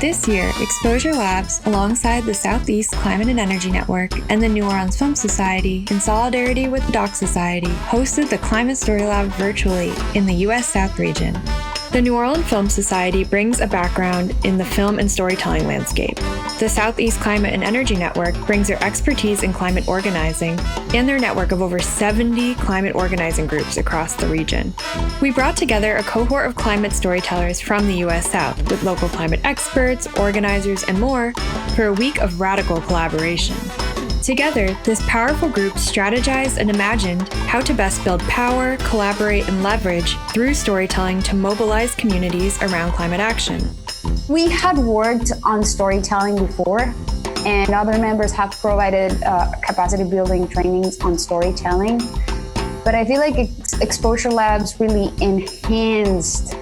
This year, Exposure Labs, alongside the Southeast Climate and Energy Network and the New Orleans Film Society, in solidarity with the Doc Society, hosted the Climate Story Lab virtually in the U.S. South region. The New Orleans Film Society brings a background in the film and storytelling landscape. The Southeast Climate and Energy Network brings their expertise in climate organizing and their network of over 70 climate organizing groups across the region. We brought together a cohort of climate storytellers from the U.S. South with local climate experts, organizers, and more for a week of radical collaboration. Together, this powerful group strategized and imagined how to best build power, collaborate, and leverage through storytelling to mobilize communities around climate action. We had worked on storytelling before, and other members have provided capacity building trainings on storytelling. But I feel like Exposure Labs really enhanced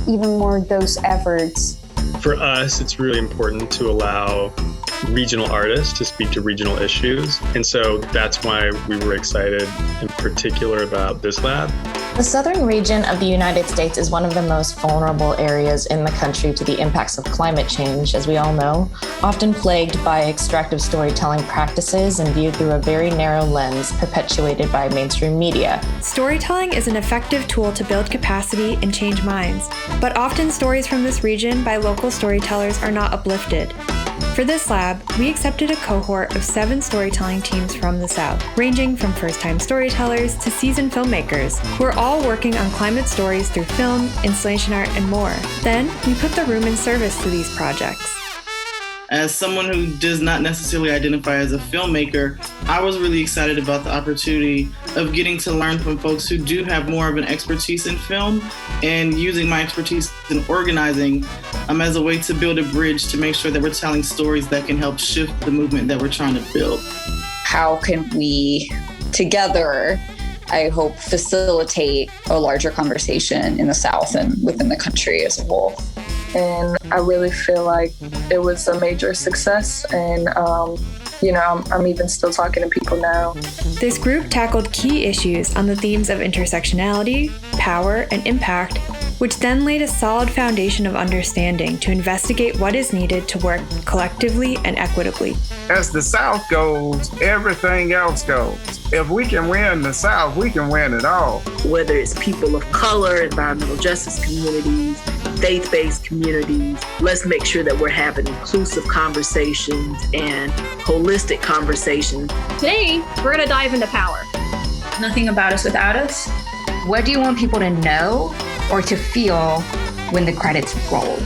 even more those efforts. For us, it's really important to allow regional artists to speak to regional issues. And so that's why we were excited in particular about this lab. The southern region of the United States is one of the most vulnerable areas in the country to the impacts of climate change, as we all know, often plagued by extractive storytelling practices and viewed through a very narrow lens perpetuated by mainstream media. Storytelling is an effective tool to build capacity and change minds, but often stories from this region by local storytellers are not uplifted. For this lab, we accepted a cohort of 7 storytelling teams from the South, ranging from first-time storytellers to seasoned filmmakers, who are all working on climate stories through film, installation art, and more. Then, we put the room in service to these projects. As someone who does not necessarily identify as a filmmaker, I was really excited about the opportunity of getting to learn from folks who do have more of an expertise in film and using my expertise in organizing as a way to build a bridge to make sure that we're telling stories that can help shift the movement that we're trying to build. How can we together, I hope, facilitate a larger conversation in the South and within the country as a whole? And I really feel like it was a major success. And, I'm even still talking to people now. This group tackled key issues on the themes of intersectionality, power, and impact, which then laid a solid foundation of understanding to investigate what is needed to work collectively and equitably. As the South goes, everything else goes. If we can win the South, we can win it all. Whether it's people of color, environmental justice communities, faith-based communities, let's make sure that we're having inclusive conversations and holistic conversations. Today, we're going to dive into power. Nothing about us without us. What do you want people to know or to feel when the credits roll?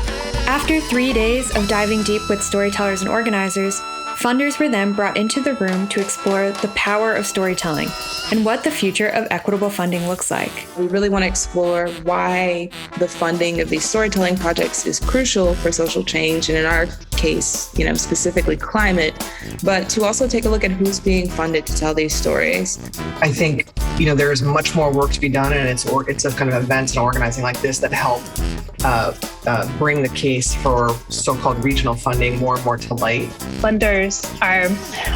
After 3 days of diving deep with storytellers and organizers, funders were then brought into the room to explore the power of storytelling and what the future of equitable funding looks like. We really want to explore why the funding of these storytelling projects is crucial for social change, and in our case, specifically climate, but to also take a look at who's being funded to tell these stories. I think, there's much more work to be done, and it's a kind of events and organizing like this that help bring the case for so-called regional funding more and more to light. Funders are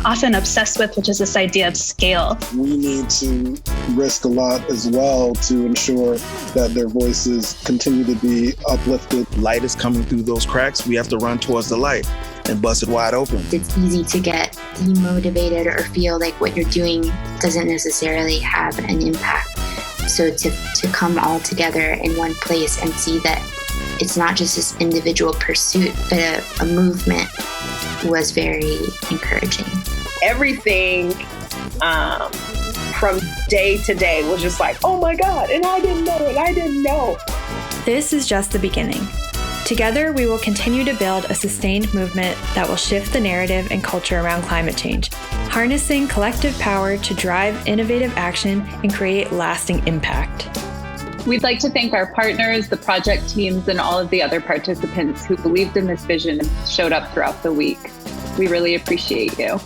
often obsessed with, which is this idea of scale. We need to risk a lot as well to ensure that their voices continue to be uplifted. Light is coming through those cracks. We have to run towards the light and bust it wide open. It's easy to get demotivated or feel like what you're doing doesn't necessarily have an impact. So to come all together in one place and see that it's not just this individual pursuit, but a movement was very encouraging. Everything from day to day was just like, oh my God, and I didn't know. This is just the beginning. Together, we will continue to build a sustained movement that will shift the narrative and culture around climate change, harnessing collective power to drive innovative action and create lasting impact. We'd like to thank our partners, the project teams, and all of the other participants who believed in this vision and showed up throughout the week. We really appreciate you.